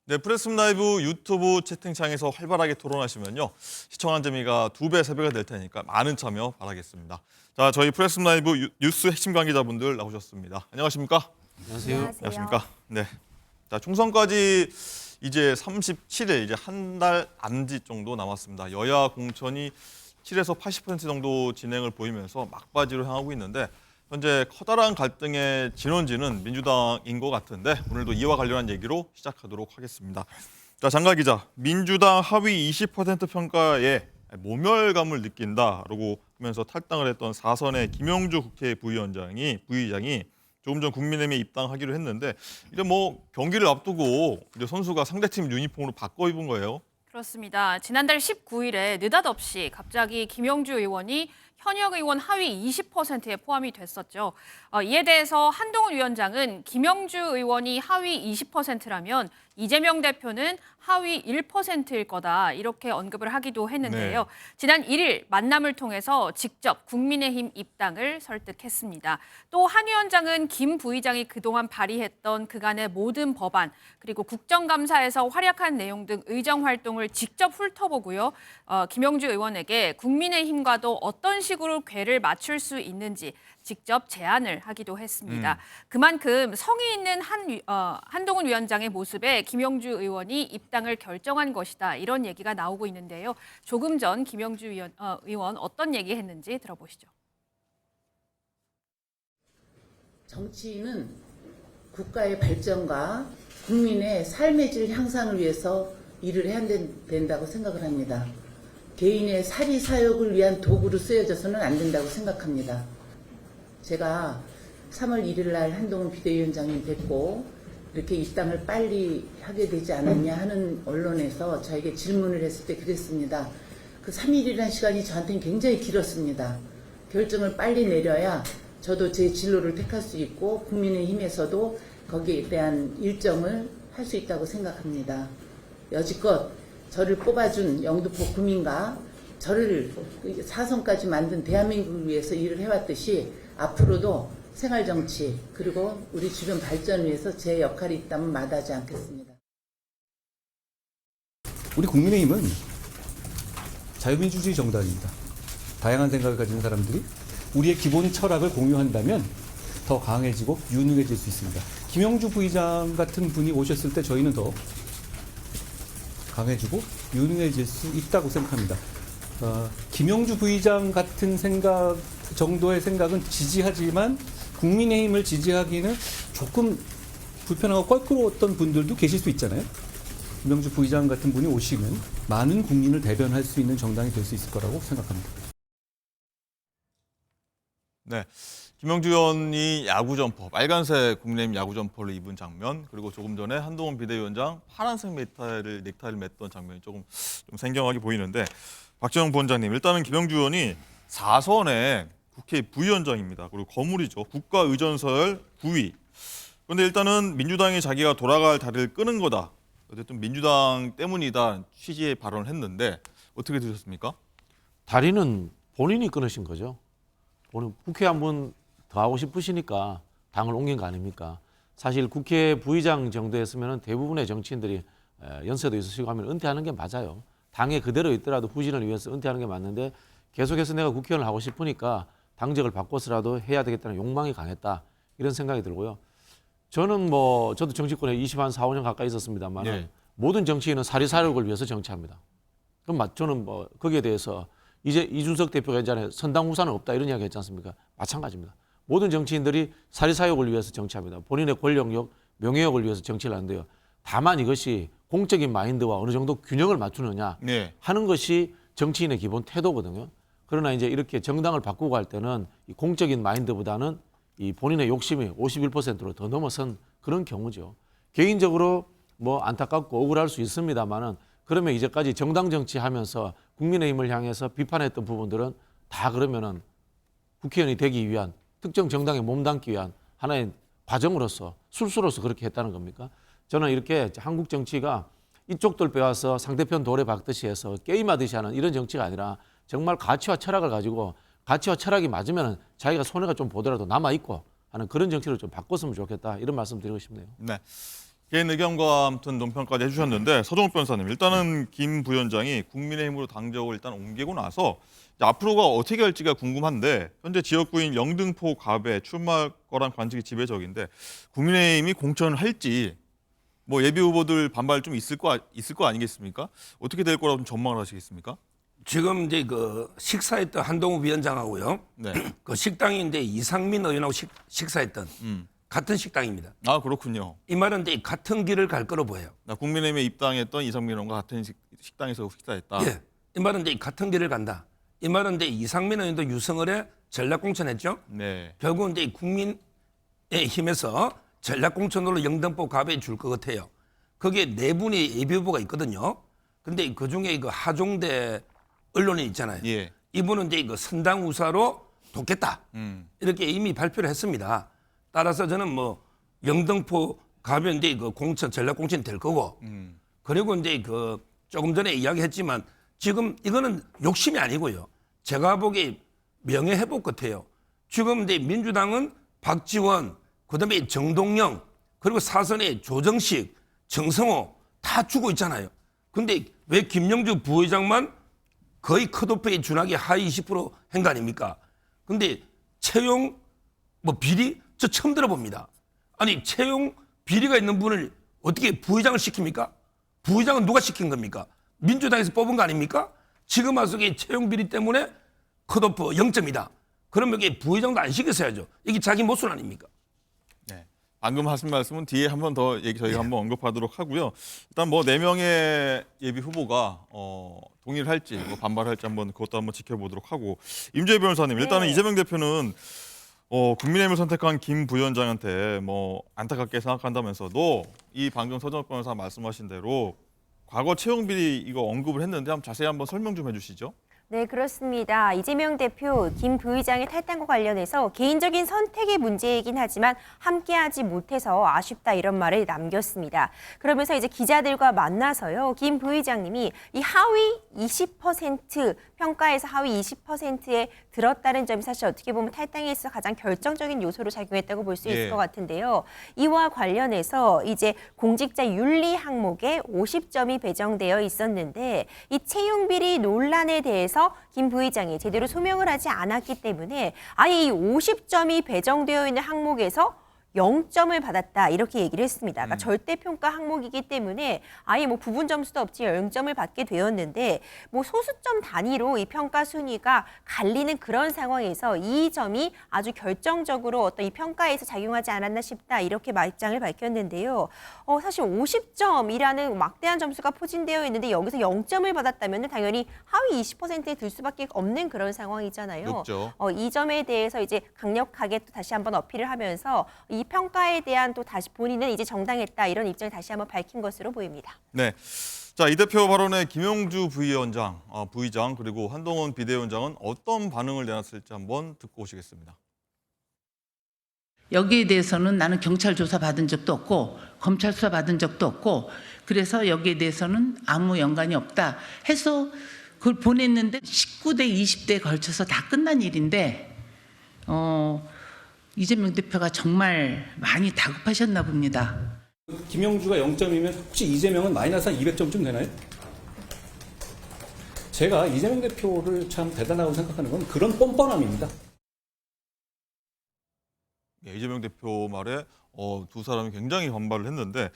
네, 프레스룸 라이브 유튜브 채팅창에서 활발하게 토론하시면요. 시청하는 재미가 2배, 3배가 될 테니까 많은 참여 바라겠습니다. 자, 저희 프레스룸 라이브 뉴스 핵심 관계자분들 나오셨습니다. 안녕하십니까? 안녕하세요. 안녕하십니까? 네. 자, 총선까지 이제 37일, 이제 한 달 안지 정도 남았습니다. 여야 공천이 7에서 80% 정도 진행을 보이면서 막바지로 향하고 있는데 현재 커다란 갈등의 진원지는 민주당인 것 같은데 오늘도 이와 관련한 얘기로 시작하도록 하겠습니다. 자, 장가 기자, 민주당 하위 20% 평가에 모멸감을 느낀다라고 하면서 탈당을 했던 4선의 김영주 국회 부의장이 조금 전 국민의힘에 입당하기로 했는데 이제 뭐 경기를 앞두고 이제 선수가 상대팀 유니폼으로 바꿔 입은 거예요. 그렇습니다. 지난달 19일에 느닷없이 갑자기 김영주 의원이 현역 의원 하위 20%에 포함이 됐었죠. 이에 대해서 한동훈 위원장은 김영주 의원이 하위 20%라면 이재명 대표는 하위 1%일 거다 이렇게 언급을 하기도 했는데요. 네. 지난 1일 만남을 통해서 직접 국민의힘 입당을 설득했습니다. 또 한 위원장은 김 부의장이 그동안 발의했던 그간의 모든 법안 그리고 국정감사에서 활약한 내용 등 의정 활동을 직접 훑어보고요. 김영주 의원에게 국민의힘과도 어떤 식으로 궤를 맞출 수 있는지 직접 제안을 하기도 했습니다. 그만큼 성의 있는 한동훈 위원장의 모습에 김영주 의원이 입당을 결정한 것이다. 이런 얘기가 나오고 있는데요. 조금 전 김영주 의원 어떤 얘기했는지 들어보시죠. 정치인은 국가의 발전과 국민의 삶의 질 향상을 위해서 일을 해야 된다고 생각을 합니다. 개인의 사리사욕을 위한 도구로 쓰여져서는 안 된다고 생각합니다. 제가 3월 1일 날 한동훈 비대위원장님 뵙고 이렇게 입당을 빨리 하게 되지 않았냐 하는 언론에서 저에게 질문을 했을 때 그랬습니다. 그 3일이라는 시간이 저한테는 굉장히 길었습니다. 결정을 빨리 내려야 저도 제 진로를 택할 수 있고 국민의힘에서도 거기에 대한 일정을 할 수 있다고 생각합니다. 여지껏 저를 뽑아준 영등포 구민과 저를 4선까지 만든 대한민국을 위해서 일을 해왔듯이 앞으로도 생활정치 그리고 우리 주변 발전을 위해서 제 역할이 있다면 마다하지 않겠습니다. 우리 국민의힘은 자유민주주의 정당입니다. 다양한 생각을 가진 사람들이 우리의 기본 철학을 공유한다면 더 강해지고 유능해질 수 있습니다. 김영주 부의장 같은 분이 오셨을 때 저희는 더 강해지고 유능해질 수 있다고 생각합니다. 김영주 부의장 같은 생각 정도의 생각은 지지하지만 국민의힘을 지지하기는 조금 불편하고 껄끄러웠던 분들도 계실 수 있잖아요. 김영주 부의장 같은 분이 오시면 많은 국민을 대변할 수 있는 정당이 될 수 있을 거라고 생각합니다. 네, 김영주 의원이 야구 점퍼, 빨간색 국민의힘 야구 점퍼를 입은 장면, 그리고 조금 전에 한동훈 비대위원장 파란색 넥타이를 맸던 장면이 조금 좀 생경하게 보이는데 박지영 부원장님, 일단은 김영주 의원이 4선의 국회 부위원장입니다. 그리고 거물이죠. 국가의전설 9위. 그런데 일단은 민주당이 자기가 돌아갈 다리를 끄는 거다. 어쨌든 민주당 때문이다 취지의 발언을 했는데 어떻게 들으셨습니까? 다리는 본인이 끊으신 거죠. 오늘 국회 한 번 더 하고 싶으시니까 당을 옮긴 거 아닙니까? 사실 국회 부의장 정도 했으면 대부분의 정치인들이 연세도 있으시고 하면 은퇴하는 게 맞아요. 당에 그대로 있더라도 후진을 위해서 은퇴하는 게 맞는데 계속해서 내가 국회의원을 하고 싶으니까 당적을 바꿔서라도 해야 되겠다는 욕망이 강했다. 이런 생각이 들고요. 저는 저도 정치권에 4, 5년 가까이 있었습니다만 네. 모든 정치인은 사리사욕을 위해서 정치합니다. 그럼 저는 거기에 대해서 이제 이준석 대표가 예전에 선당후사는 없다 이런 이야기 했지 않습니까? 마찬가지입니다. 모든 정치인들이 사리사욕을 위해서 정치합니다. 본인의 권력욕, 명예욕을 위해서 정치를 하는데요. 다만 이것이 공적인 마인드와 어느 정도 균형을 맞추느냐 하는 것이 정치인의 기본 태도거든요. 그러나 이제 이렇게 정당을 바꾸고 할 때는 이 공적인 마인드보다는 이 본인의 욕심이 51%로 더 넘어선 그런 경우죠. 개인적으로 안타깝고 억울할 수 있습니다만은 그러면 이제까지 정당 정치하면서 국민의힘을 향해서 비판했던 부분들은 다 그러면은 국회의원이 되기 위한 특정 정당에 몸담기 위한 하나의 과정으로서 술수로서 그렇게 했다는 겁니까? 저는 이렇게 한국 정치가 이쪽들 빼와서 상대편 돌에 박듯이 해서 게임하듯이 하는 이런 정치가 아니라 정말 가치와 철학을 가지고 가치와 철학이 맞으면 자기가 손해가 좀 보더라도 남아있고 하는 그런 정치를 좀 바꿨으면 좋겠다 이런 말씀 드리고 싶네요. 네. 개인 의견과 아무튼 논평까지 해주셨는데 서정욱 변호사님 일단은 김 부위원장이 국민의힘으로 당적을 일단 옮기고 나서 이제 앞으로가 어떻게 할지가 궁금한데 현재 지역구인 영등포 갑에 출마할 거란 관측이 지배적인데 국민의힘이 공천을 할지 뭐 예비 후보들 반발 좀 있을 거 아니겠습니까? 어떻게 될 거라고 좀 전망을 하시겠습니까? 지금 이제 그 식사했던 한동훈 위원장하고요. 네. 그 식당인데 이상민 의원하고 식사했던 같은 식당입니다. 아 그렇군요. 이 말은 이제 같은 길을 갈 거로 보여요. 나 국민의힘에 입당했던 이상민 의원과 같은 식당에서 식사했다. 예. 이 말은 이제 같은 길을 간다. 이 말은 이제 이상민 의원도 유승을에 전략공천했죠. 네. 결국은 이제 국민의힘에서 전략공천으로 영등포 갑에 줄 것 같아요. 거기에 네 분이 예비 후보가 있거든요. 근데 그 중에 그 하종대 언론인 있잖아요. 예. 이분은 이제 그 선당 우사로 돕겠다. 이렇게 이미 발표를 했습니다. 따라서 저는 뭐 영등포 가면 이제 그 공천 전략 공천이 될 거고. 그리고 이제 그 조금 전에 이야기했지만 지금 이거는 욕심이 아니고요. 제가 보기에 명예회복 같아요. 지금 이제 민주당은 박지원, 그다음에 정동영, 그리고 사선의 조정식, 정성호 다 주고 있잖아요. 근데 왜 김영주 부회장만 거의 컷오프에 준하게 하위 20%한 거 아닙니까? 근데 채용 뭐 비리 저 처음 들어봅니다. 아니 채용 비리가 있는 분을 어떻게 부회장을 시킵니까? 부회장은 누가 시킨 겁니까? 민주당에서 뽑은 거 아닙니까? 지금 와서 채용 비리 때문에 컷오프 0점이다. 그러면 이게 부회장도 안 시켰어야죠. 이게 자기 모순 아닙니까? 네. 방금 하신 말씀은 뒤에 한 번 더 저희가 한번 언급하도록 하고요. 일단 뭐 4명의 예비 후보가 동의를 할지 뭐 반발할지 한번 그것도 한번 지켜보도록 하고 임재 변호사님 일단은 이재명 대표는 국민의힘을 선택한 김 부위원장한테 뭐 안타깝게 생각한다면서도 이 방금 서정욱 변호사 말씀하신 대로 과거 채용 비리 이거 언급을 했는데 한번 자세히 한번 설명 좀 해주시죠. 네, 그렇습니다. 이재명 대표, 김 부의장의 탈당과 관련해서 개인적인 선택의 문제이긴 하지만 함께하지 못해서 아쉽다 이런 말을 남겼습니다. 그러면서 이제 기자들과 만나서요, 김 부의장님이 이 하위 20% 평가에서 하위 20%에 들었다는 점이 사실 어떻게 보면 탈당에 있어 가장 결정적인 요소로 작용했다고 볼 수 있을 것 같은데요. 이와 관련해서 이제 공직자 윤리 항목에 50점이 배정되어 있었는데 이 채용 비리 논란에 대해서 김 부의장이 제대로 소명을 하지 않았기 때문에 아예 이 50점이 배정되어 있는 항목에서 0점을 받았다 이렇게 얘기를 했습니다. 그러니까 절대평가 항목이기 때문에 아예 뭐 부분 점수도 없이 0점을 받게 되었는데 뭐 소수점 단위로 이 평가 순위가 갈리는 그런 상황에서 이 점이 아주 결정적으로 어떤 이 평가에서 작용하지 않았나 싶다 이렇게 입장을 밝혔는데요. 사실 50점이라는 막대한 점수가 포진되어 있는데 여기서 0점을 받았다면 당연히 하위 20%에 들 수밖에 없는 그런 상황이잖아요. 높죠. 이 점에 대해서 이제 강력하게 또 다시 한번 어필을 하면서 이 평가에 대한 또 다시 본인은 이제 정당했다 이런 입장을 다시 한번 밝힌 것으로 보입니다. 네. 자, 이 대표 발언에 김영주 부위원장, 부의장 그리고 한동훈 비대위원장은 어떤 반응을 내놨을지 한번 듣고 오시겠습니다. 여기에 대해서는 나는 경찰 조사 받은 적도 없고 검찰 수사 받은 적도 없고 그래서 여기에 대해서는 아무 연관이 없다 해서 그걸 보냈는데 19대 20대에 걸쳐서 다 끝난 일인데 이재명 대표가 정말 많이 다급하셨나 봅니다. 김영주가 0점이면 혹시 이재명은 마이너스 한 200점쯤 되나요? 제가 이재명 대표를 참 대단하다고 생각하는 건 그런 뻔뻔함입니다. 예, 이재명 대표 말에 두 사람이 굉장히 반발을 했는데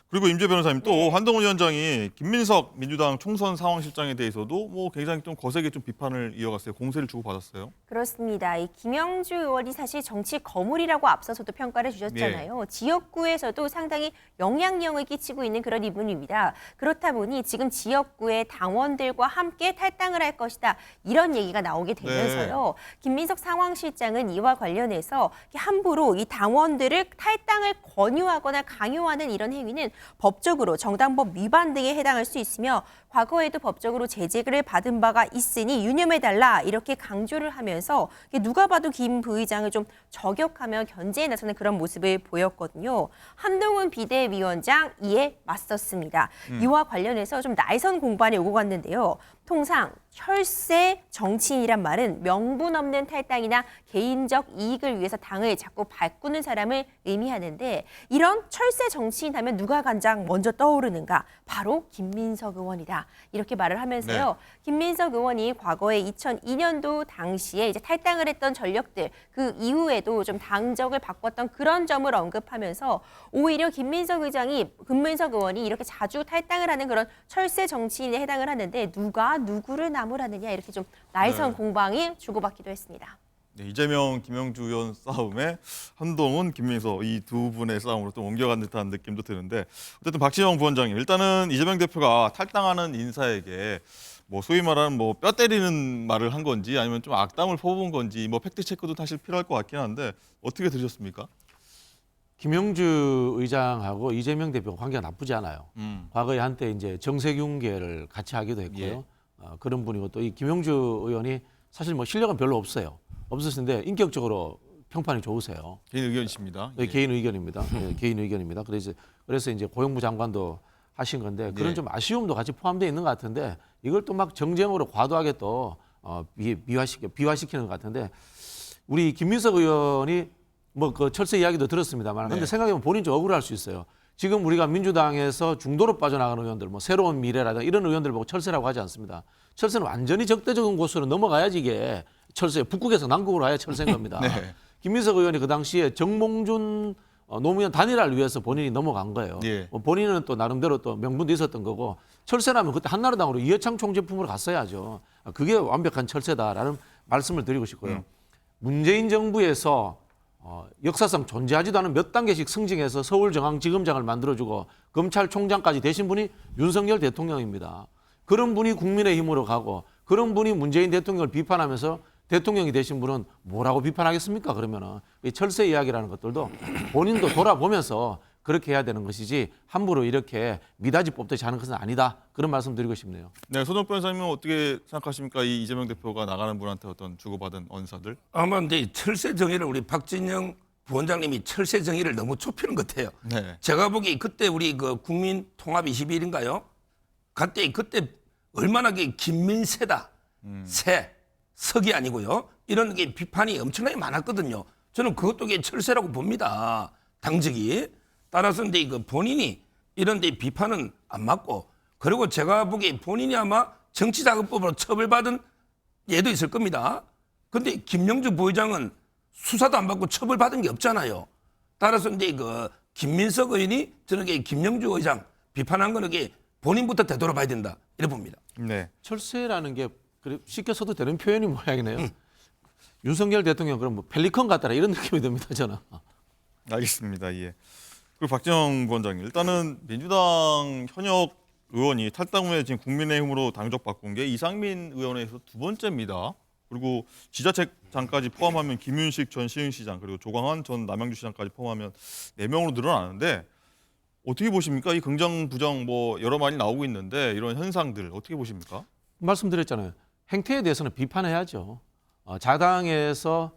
그리고 임재 변호사님 또 한동훈 위원장이 김민석 민주당 총선 상황실장에 대해서도 뭐 굉장히 좀 거세게 좀 비판을 이어갔어요. 공세를 주고 받았어요. 그렇습니다. 이 김영주 의원이 사실 정치 거물이라고 앞서서도 평가를 주셨잖아요. 지역구에서도 상당히 영향력을 끼치고 있는 그런 인물입니다. 그렇다 보니 지금 지역구의 당원들과 함께 탈당을 할 것이다. 이런 얘기가 나오게 되면서요. 김민석 상황실장은 이와 관련해서 함부로 이 당원들을 탈당을 권유하거나 강요하는 이런 행위는 법적으로 정당법 위반 등에 해당할 수 있으며 과거에도 법적으로 제재를 받은 바가 있으니 유념해달라 이렇게 강조를 하면서 누가 봐도 김 부의장을 좀 저격하며 견제에 나서는 그런 모습을 보였거든요. 한동훈 비대위원장 이에 맞섰습니다. 이와 관련해서 좀 날선 공방이 오고 갔는데요. 통상 철새 정치인이란 말은 명분 없는 탈당이나 개인적 이익을 위해서 당을 자꾸 바꾸는 사람을 의미하는데 이런 철새 정치인 하면 누가 가장 먼저 떠오르는가? 바로 김민석 의원이다. 이렇게 말을 하면서요. 네. 김민석 의원이 과거에 2002년도 당시에 이제 탈당을 했던 전력들 그 이후에도 좀 당적을 바꿨던 그런 점을 언급하면서 오히려 김민석 의원이 이렇게 자주 탈당을 하는 그런 철새 정치인에 해당을 하는데 누가 누구를 나무라느냐 이렇게 좀 날선 네. 공방이 주고받기도 했습니다. 네, 이재명, 김영주 의원 싸움에 한동훈, 김민석 이 두 분의 싸움으로 또 옮겨간 듯한 느낌도 드는데 어쨌든 박지영 부원장님 일단은 이재명 대표가 탈당하는 인사에게 뭐 소위 말하는 뭐 뼈 때리는 말을 한 건지 아니면 좀 악담을 퍼부은 건지 뭐 팩트 체크도 사실 필요할 것 같긴 한데 어떻게 들으셨습니까? 김영주 의장하고 이재명 대표 관계가 나쁘지 않아요. 과거에 한때 이제 정세균계를 같이 하기도 했고요. 예. 그런 분이고 또 이 김영주 의원이 사실 뭐 실력은 별로 없었는데 인격적으로 평판이 좋으세요. 개인 의견이십니다. 네, 개인 의견입니다. 네, 개인 의견입니다. 그래서 이제 고용부 장관도 하신 건데 그런 네. 좀 아쉬움도 같이 포함되어 있는 것 같은데 이걸 또 막 정쟁으로 과도하게 또 비화시키는 것 같은데 우리 김민석 의원이 뭐 그 철새 이야기도 들었습니다만 근데 네. 생각해보면 본인 좀 억울할 수 있어요. 지금 우리가 민주당에서 중도로 빠져나가는 의원들, 뭐 새로운 미래라든가 이런 의원들 보고 철새라고 하지 않습니다. 철새는 완전히 적대적인 곳으로 넘어가야지 이게 철새, 북극에서 남극으로 가야 철새인 겁니다. 네. 김민석 의원이 그 당시에 정몽준 노무현 단일화를 위해서 본인이 넘어간 거예요. 예. 본인은 또 나름대로 또 명분도 있었던 거고 철새라면 그때 한나라당으로 이해창 총재품으로 갔어야죠. 그게 완벽한 철새다라는 말씀을 드리고 싶고요. 문재인 정부에서 역사상 존재하지도 않은 몇 단계씩 승진해서 서울중앙지검장을 만들어주고 검찰총장까지 되신 분이 윤석열 대통령입니다. 그런 분이 국민의힘으로 가고 그런 분이 문재인 대통령을 비판하면서 대통령이 되신 분은 뭐라고 비판하겠습니까? 그러면은 이 철새 이야기라는 것들도 본인도 돌아보면서 그렇게 해야 되는 것이지 함부로 이렇게 미닫이 뽑듯이 하는 것은 아니다. 그런 말씀 드리고 싶네요. 네, 손정 변호사님은 어떻게 생각하십니까? 이 이재명 대표가 나가는 분한테 어떤 주고받은 언사들? 아마 근데 철새 정의를 우리 박진영 부원장님이 철새 정의를 너무 좁히는 것 같아요. 네. 제가 보기 그때 우리 그 국민 통합 22일인가요? 그때 얼마나 게 김민세다. 새, 석이 아니고요. 이런 게 비판이 엄청나게 많았거든요. 저는 그것도 게 철새라고 봅니다. 당직이. 따라서 이제 그 본인이 이런 데 비판은 안 맞고 그리고 제가 보기에 본인이 아마 정치자금법으로 처벌받은 예도 있을 겁니다. 근데 김영주 부회장은 수사도 안 받고 처벌받은 게 없잖아요. 따라서 이제 그 김민석 의원이 저는 김영주 의장 비판한 거는 본인부터 되돌아봐야 된다. 이래 봅니다. 네. 철새라는 게 쉽게 써도 되는 표현이 모양이네요. 윤석열 대통령 그럼 뭐 펠리컨 같다라 이런 느낌이 듭니다. 저는. 알겠습니다. 예. 그리고 박지영 부원장님, 일단은 민주당 현역 의원이 탈당 후에 지금 국민의힘으로 당적 바꾼 게 이상민 의원에 서 두 번째입니다. 그리고 지자체장까지 포함하면 김윤식 전 시흥시장 그리고 조광한 전 남양주시장까지 포함하면 4명으로 늘어나는데 어떻게 보십니까? 이 긍정 부정 뭐 여러 말이 나오고 있는데 이런 현상들 어떻게 보십니까? 말씀드렸잖아요. 행태에 대해서는 비판해야죠. 자당에서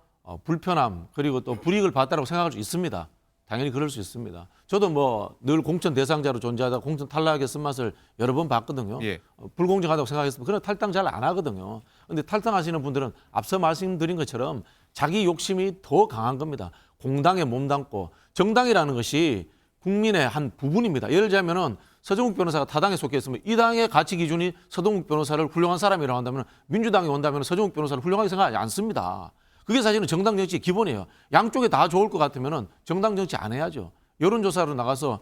불편함 그리고 또 불이익을 봤다고 생각할 수 있습니다. 당연히 그럴 수 있습니다. 저도 뭐 늘 공천 대상자로 존재하다 공천 탈락의 쓴맛을 여러 번 봤거든요. 예. 불공정하다고 생각했습니다. 그러나 탈당 잘 안 하거든요. 그런데 탈당하시는 분들은 앞서 말씀드린 것처럼 자기 욕심이 더 강한 겁니다. 공당에 몸담고 정당이라는 것이 국민의 한 부분입니다. 예를 들자면은 서정욱 변호사가 타당에 속해 있으면 이 당의 가치 기준이 서정욱 변호사를 훌륭한 사람이라고 한다면 민주당에 온다면 서정욱 변호사를 훌륭하게 생각하지 않습니다. 그게 사실은 정당 정치의 기본이에요. 양쪽에 다 좋을 것 같으면 정당 정치 안 해야죠. 여론조사로 나가서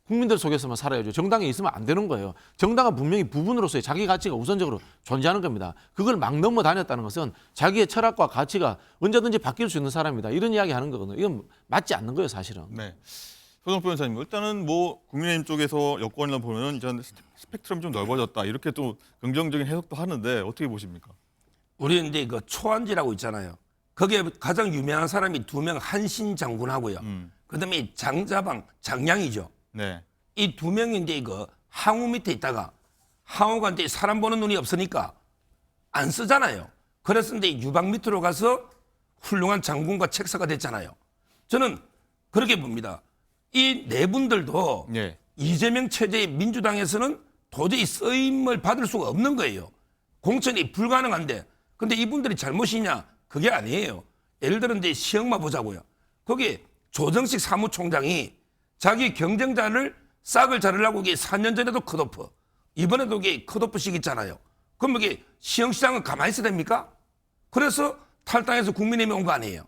국민들 속에서만 살아야죠. 정당에 있으면 안 되는 거예요. 정당은 분명히 부분으로서의 자기 가치가 우선적으로 존재하는 겁니다. 그걸 막 넘어 다녔다는 것은 자기의 철학과 가치가 언제든지 바뀔 수 있는 사람이다. 이런 이야기 하는 거거든요. 이건 맞지 않는 거예요, 사실은. 네. 서정 변호사님, 일단은 뭐 국민의힘 쪽에서 여권이나 보면은 이제 스펙트럼이 좀 넓어졌다 이렇게 또 긍정적인 해석도 하는데 어떻게 보십니까? 우리 이제 그 초안지라고 있잖아요. 거기에 가장 유명한 사람이 2명 한신 장군하고요. 그다음에 장자방 장량이죠. 네. 이 2명이 이제 그 항우 밑에 있다가 항우가 이제 사람 보는 눈이 없으니까 안 쓰잖아요. 그래서 이제 유방 밑으로 가서 훌륭한 장군과 책사가 됐잖아요. 저는 그렇게 봅니다. 이 네 분들도 예. 이재명 체제의 민주당에서는 도저히 쓰임을 받을 수가 없는 거예요. 공천이 불가능한데 근데 이분들이 잘못이냐? 그게 아니에요. 예를 들어 이제 시험만 보자고요. 거기 조정식 사무총장이 자기 경쟁자를 싹을 자르려고 이게 4년 전에도 컷오프, 이번에도 이게 컷오프식 있잖아요. 그럼 이게 시흥시장은 가만히 있어야 됩니까? 그래서 탈당해서 국민의힘이 온 거 아니에요.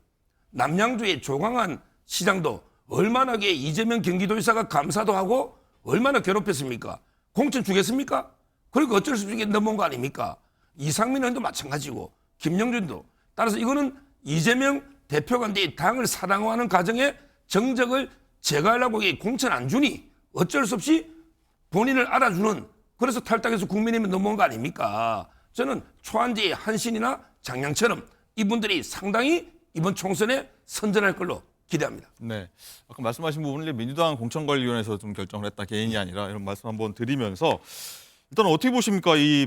남양주의 조광한 시장도 얼마나 이재명 경기도지사가 감사도 하고 얼마나 괴롭혔습니까? 공천 주겠습니까? 그리고 어쩔 수 없이 넘어온 거 아닙니까? 이상민 의원도 마찬가지고 김영준도. 따라서 이거는 이재명 대표가 이제 당을 사랑하는 과정에 정적을 제거하려고 공천 안 주니 어쩔 수 없이 본인을 알아주는, 그래서 탈당해서 국민의힘에 넘어온 거 아닙니까? 저는 초안지 한신이나 장량처럼 이분들이 상당히 이번 총선에 선전할 걸로 기대합니다. 네. 아까 말씀하신 부분을 민주당 공천관리위원회에서 좀 결정을 했다, 개인이 아니라, 이런 말씀 한번 드리면서 일단 어떻게 보십니까? 이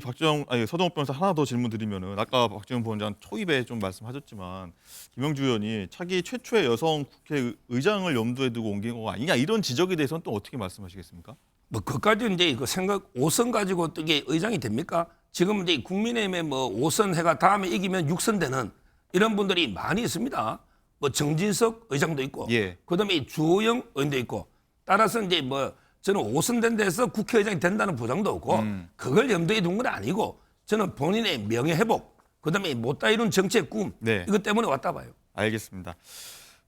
서정욱 변호사 하나 더 질문 드리면은, 아까 박지원 부원장 초입에 좀 말씀하셨지만 김영주 의원이 차기 최초의 여성 국회의장을 염두에 두고 옮긴 거 아니냐, 이런 지적에 대해서는 또 어떻게 말씀하시겠습니까? 뭐 그까지 이제 그 생각 5선 가지고 또 이게 의장이 됩니까? 지금 이제 국민의힘에 뭐 5선 해가 다음에 이기면 6선 되는 이런 분들이 많이 있습니다. 뭐 정진석 의장도 있고, 예. 그다음에 주호영 의원도 있고. 따라서 이제 뭐 저는 5선 된 데서 국회의장이 된다는 보장도 없고, 그걸 염두에 둔 건 아니고, 저는 본인의 명예 회복, 그다음에 못다 이룬 정치의 꿈, 네. 이것 때문에 왔다 봐요. 알겠습니다.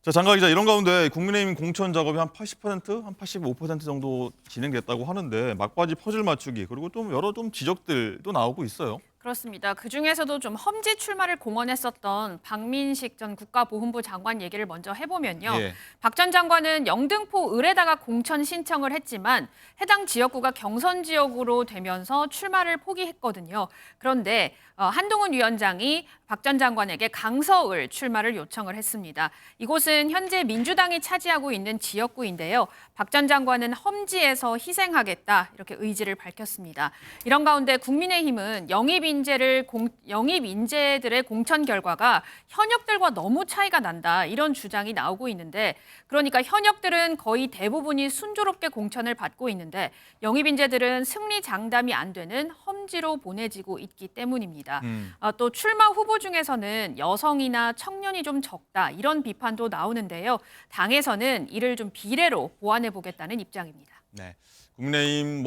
자, 장가 기자, 이런 가운데 국민의힘 공천 작업이 한 80%, 한 85% 정도 진행됐다고 하는데 막바지 퍼즐 맞추기, 그리고 좀 여러 좀 지적들도 나오고 있어요. 그렇습니다. 그중에서도 좀 험지 출마를 공언했었던 박민식 전 국가보훈부 장관 얘기를 먼저 해보면요. 예. 박 전 장관은 영등포 을에다가 공천 신청을 했지만 해당 지역구가 경선 지역으로 되면서 출마를 포기했거든요. 그런데 한동훈 위원장이 박 전 장관에게 강서을 출마를 요청을 했습니다. 이곳은 현재 민주당이 차지하고 있는 지역구인데요. 박 전 장관은 험지에서 희생하겠다, 이렇게 의지를 밝혔습니다. 이런 가운데 국민의힘은 영입 인재들의 공천 결과가 현역들과 너무 차이가 난다, 이런 주장이 나오고 있는데, 그러니까 현역들은 거의 대부분이 순조롭게 공천을 받고 있는데 영입 인재들은 승리 장담이 안 되는 험지로 보내지고 있기 때문입니다. 또 출마 후보 중에서는 여성이나 청년이 좀 적다, 이런 비판도 나오는데요. 당에서는 이를 좀 비례로 보완해 보겠다는 입장입니다. 네. 국민의힘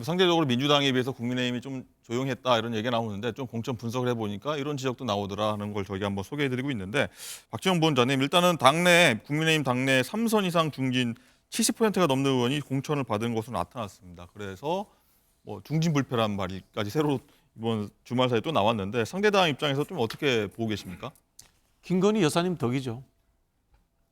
상대적으로 민주당에 비해서 국민의힘이 좀 조용했다, 이런 얘기가 나오는데, 좀 공천 분석을 해보니까 이런 지적도 나오더라 하는 걸 저희가 한번 소개해드리고 있는데, 박지원 부원장님, 일단은 국민의힘 당내 3선 이상 중진 70%가 넘는 의원이 공천을 받은 것으로 나타났습니다. 그래서 중진 불패란 말까지 새로 이번 주말 사이에 또 나왔는데, 상대당 입장에서 좀 어떻게 보고 계십니까? 김건희 여사님 덕이죠.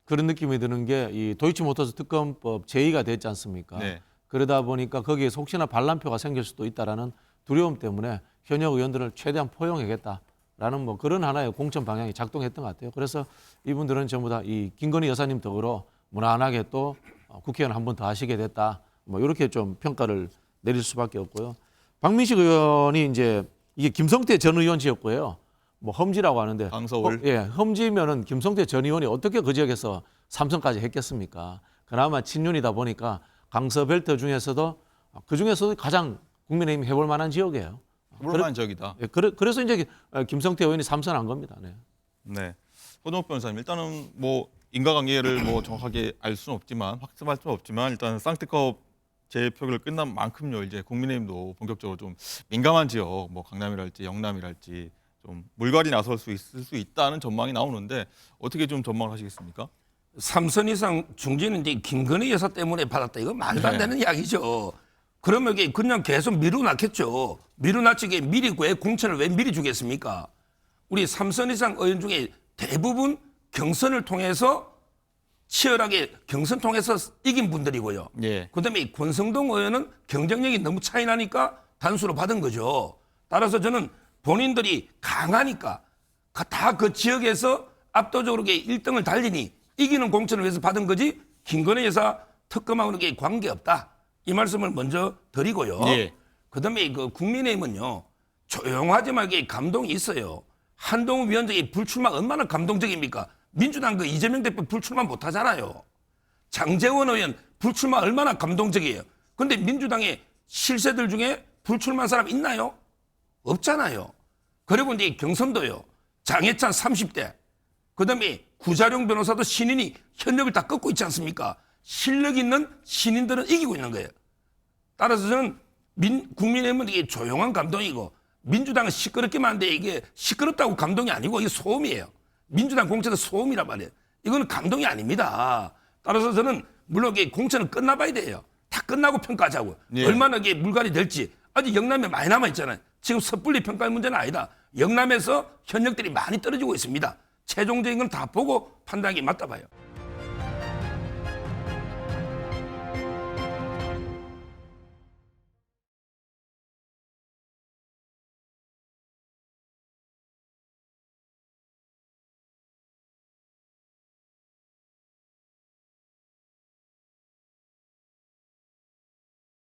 그런 느낌이 드는 게 이 도이치모터스 특검법 제의가 됐지 않습니까? 네. 그러다 보니까 거기에서 혹시나 반란표가 생길 수도 있다라는 두려움 때문에 현역 의원들을 최대한 포용하겠다라는 그런 하나의 공천 방향이 작동했던 것 같아요. 그래서 이분들은 전부 다 이 김건희 여사님 덕으로 무난하게 또 국회의원 한 번 더 하시게 됐다, 이렇게 좀 평가를 내릴 수밖에 없고요. 박민식 의원이 이제 이게 김성태 전 의원 지역구예요. 험지라고 하는데, 강서울. 험지면은 김성태 전 의원이 어떻게 그 지역에서 3선까지 했겠습니까? 그나마 친윤이다 보니까 강서벨트 중에서도 가장 국민의힘 해볼 만한 지역이에요. 해볼 만한 지역이다. 예, 그래서 이제 김성태 의원이 3선한 겁니다. 네. 네. 서정욱 변호사님, 일단은 인과관계를 정확하게 알 수는 없지만, 확증할 수는 없지만, 일단 쌍특검 재표결 끝난 만큼요, 이제 국민의힘도 본격적으로 좀 민감한 지역, 강남이랄지 영남이랄지 좀 물갈이 나설 수 있을 수 있다는 전망이 나오는데, 어떻게 좀 전망을 하시겠습니까? 3선 이상 중진은 이제 김건희 여사 때문에 받았다. 이거 말도 안 되는 이야기죠. 그러면 이게 그냥 계속 미루놨겠죠. 미루놨지 미리 왜 공천을 왜 미리 주겠습니까? 우리 3선 이상 의원 중에 대부분 경선을 통해서 치열하게 경선 통해서 이긴 분들이고요. 예. 그다음에 권성동 의원은 경쟁력이 너무 차이 나니까 단수로 받은 거죠. 따라서 저는 본인들이 강하니까 다 그 지역에서 압도적으로 1등을 달리니 이기는 공천을 위해서 받은 거지, 김건희 여사 특검하고는 관계없다, 이 말씀을 먼저 드리고요. 예. 그다음에 국민의힘은요, 조용하지만 감동이 있어요. 한동훈 위원장의 불출마 얼마나 감동적입니까? 민주당 이재명 대표 불출마 못하잖아요. 장제원 의원 불출마 얼마나 감동적이에요. 그런데 민주당의 실세들 중에 불출마한 사람 있나요? 없잖아요. 그리고 이제 경선도요. 장해찬 30대, 그다음에 구자룡 변호사도 신인이 현역을 다 꺾고 있지 않습니까? 실력 있는 신인들은 이기고 있는 거예요. 따라서 저는 국민의힘은 이게 조용한 감동이고 민주당은 시끄럽기만 한데 이게 시끄럽다고 감동이 아니고 이게 소음이에요. 민주당 공천은 소음이란 말이에요. 이거는 감동이 아닙니다. 따라서 저는 물론 이게 공천은 끝나봐야 돼요. 다 끝나고 평가하자고. 예. 얼마나 이게 물갈이 될지. 아직 영남에 많이 남아있잖아요. 지금 섣불리 평가할 문제는 아니다. 영남에서 현역들이 많이 떨어지고 있습니다. 최종적인 건 다 보고 판단하기 맞다 봐요.